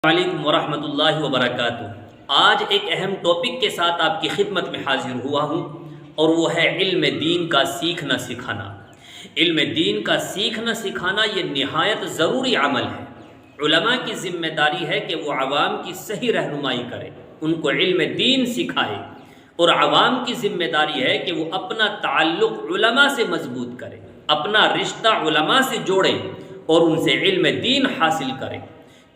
علیکم ورحمۃ اللہ وبرکاتہ۔ آج ایک اہم ٹاپک کے ساتھ آپ کی خدمت میں حاضر ہوا ہوں، اور وہ ہے علم دین کا سیکھنا سکھانا۔ علم دین کا سیکھنا سکھانا یہ نہایت ضروری عمل ہے۔ علماء کی ذمہ داری ہے کہ وہ عوام کی صحیح رہنمائی کرے، ان کو علم دین سکھائے، اور عوام کی ذمہ داری ہے کہ وہ اپنا تعلق علماء سے مضبوط کرے، اپنا رشتہ علماء سے جوڑے اور ان سے علم دین حاصل کرے،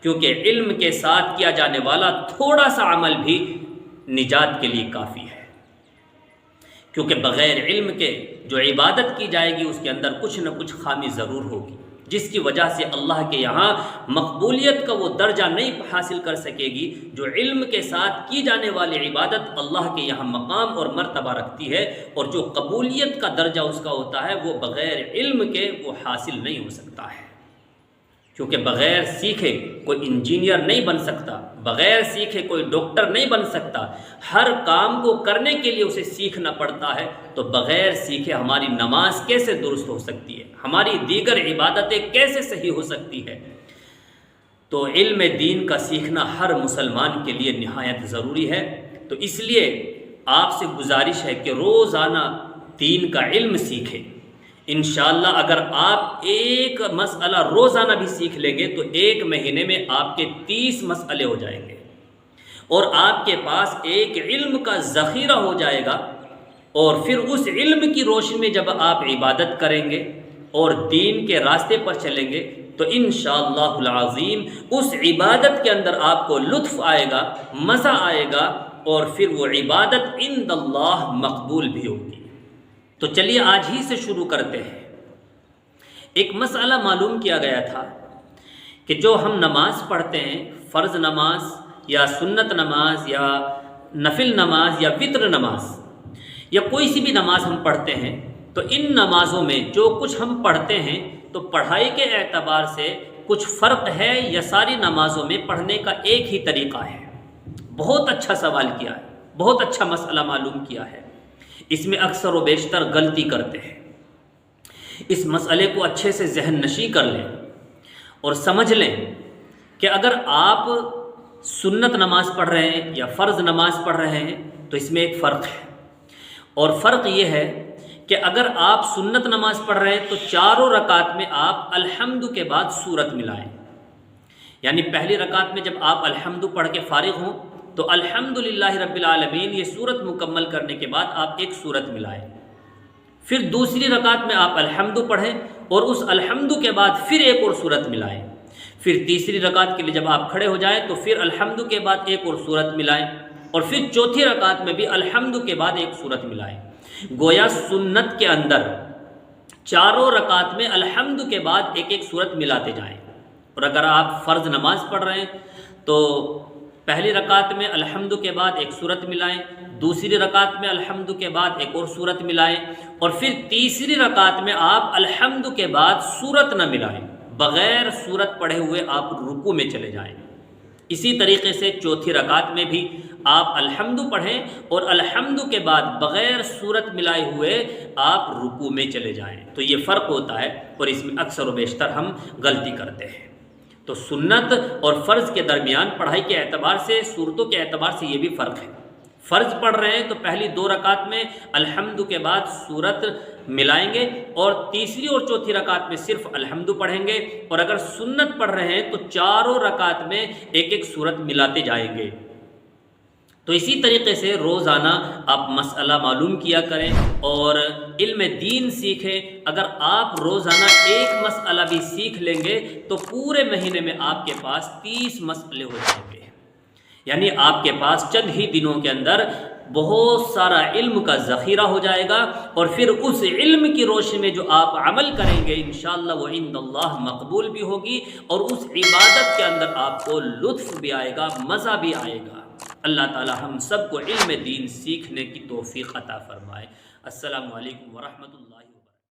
کیونکہ علم کے ساتھ کیا جانے والا تھوڑا سا عمل بھی نجات کے لیے کافی ہے۔ کیونکہ بغیر علم کے جو عبادت کی جائے گی اس کے اندر کچھ نہ کچھ خامی ضرور ہوگی، جس کی وجہ سے اللہ کے یہاں مقبولیت کا وہ درجہ نہیں حاصل کر سکے گی جو علم کے ساتھ کی جانے والی عبادت اللہ کے یہاں مقام اور مرتبہ رکھتی ہے، اور جو قبولیت کا درجہ اس کا ہوتا ہے وہ بغیر علم کے وہ حاصل نہیں ہو سکتا ہے۔ کیونکہ بغیر سیکھے کوئی انجینئر نہیں بن سکتا، بغیر سیکھے کوئی ڈاکٹر نہیں بن سکتا۔ ہر کام کو کرنے کے لیے اسے سیکھنا پڑتا ہے، تو بغیر سیکھے ہماری نماز کیسے درست ہو سکتی ہے، ہماری دیگر عبادتیں کیسے صحیح ہو سکتی ہے؟ تو علم دین کا سیکھنا ہر مسلمان کے لیے نہایت ضروری ہے۔ تو اس لیے آپ سے گزارش ہے کہ روزانہ دین کا علم سیکھیں۔ انشاءاللہ اگر آپ ایک مسئلہ روزانہ بھی سیکھ لیں گے تو ایک مہینے میں آپ کے 30 مسئلے ہو جائیں گے، اور آپ کے پاس ایک علم کا ذخیرہ ہو جائے گا، اور پھر اس علم کی روشنی میں جب آپ عبادت کریں گے اور دین کے راستے پر چلیں گے تو انشاءاللہ العظیم اس عبادت کے اندر آپ کو لطف آئے گا، مزہ آئے گا، اور پھر وہ عبادت عند اللہ مقبول بھی ہوگی۔ تو چلیے آج ہی سے شروع کرتے ہیں۔ ایک مسئلہ معلوم کیا گیا تھا کہ جو ہم نماز پڑھتے ہیں، فرض نماز یا سنت نماز یا نفل نماز یا وتر نماز یا کوئی سی بھی نماز ہم پڑھتے ہیں، تو ان نمازوں میں جو کچھ ہم پڑھتے ہیں تو پڑھائی کے اعتبار سے کچھ فرق ہے یا ساری نمازوں میں پڑھنے کا ایک ہی طریقہ ہے؟ بہت اچھا سوال کیا ہے، بہت اچھا مسئلہ معلوم کیا ہے۔ اس میں اکثر و بیشتر غلطی کرتے ہیں۔ اس مسئلے کو اچھے سے ذہن نشی کر لیں اور سمجھ لیں کہ اگر آپ سنت نماز پڑھ رہے ہیں یا فرض نماز پڑھ رہے ہیں تو اس میں ایک فرق ہے، اور فرق یہ ہے کہ اگر آپ سنت نماز پڑھ رہے ہیں تو چاروں رکعت میں آپ الحمد کے بعد سورت ملائیں، یعنی پہلی رکعت میں جب آپ الحمد پڑھ کے فارغ ہوں تو الحمدللہ رب العالمین یہ سورت مکمل کرنے کے بعد آپ ایک سورت ملائیں، پھر دوسری رکعت میں آپ الحمد پڑھیں اور اس الحمد کے بعد پھر ایک اور سورت ملائیں، پھر تیسری رکعت کے لیے جب آپ کھڑے ہو جائیں تو پھر الحمد کے بعد ایک اور سورت ملائیں، اور پھر چوتھی رکعت میں بھی الحمد کے بعد ایک سورت ملائیں۔ گویا سنت کے اندر چاروں رکعت میں الحمد کے بعد ایک ایک سورت ملاتے جائیں، اور اگر آپ فرض نماز پڑھ رہے ہیں تو پہلی رکعت میں الحمد کے بعد ایک سورت ملائیں، دوسری رکعت میں الحمد کے بعد ایک اور سورت ملائیں، اور پھر تیسری رکعت میں آپ الحمد کے بعد سورت نہ ملائیں، بغیر سورت پڑھے ہوئے آپ رکوع میں چلے جائیں۔ اسی طریقے سے چوتھی رکعت میں بھی آپ الحمد پڑھیں اور الحمد کے بعد بغیر سورت ملائے ہوئے آپ رکوع میں چلے جائیں۔ تو یہ فرق ہوتا ہے، اور اس میں اکثر و بیشتر ہم غلطی کرتے ہیں۔ تو سنت اور فرض کے درمیان پڑھائی کے اعتبار سے، صورتوں کے اعتبار سے یہ بھی فرق ہے۔ فرض پڑھ رہے ہیں تو پہلی 2 رکعت میں الحمد کے بعد سورت ملائیں گے، اور تیسری اور چوتھی رکعت میں صرف الحمد پڑھیں گے، اور اگر سنت پڑھ رہے ہیں تو چاروں رکعت میں ایک ایک سورت ملاتے جائیں گے۔ تو اسی طریقے سے روزانہ آپ مسئلہ معلوم کیا کریں اور علم دین سیکھیں۔ اگر آپ روزانہ ایک مسئلہ بھی سیکھ لیں گے تو پورے مہینے میں آپ کے پاس 30 مسئلے ہو جائیں گے، یعنی آپ کے پاس چند ہی دنوں کے اندر بہت سارا علم کا ذخیرہ ہو جائے گا، اور پھر اس علم کی روشنی میں جو آپ عمل کریں گے انشاءاللہ وہ عند اللہ مقبول بھی ہوگی، اور اس عبادت کے اندر آپ کو لطف بھی آئے گا، مزہ بھی آئے گا۔ اللہ تعالی ہم سب کو علم دین سیکھنے کی توفیق عطا فرمائے۔ السلام علیکم ورحمۃ اللہ۔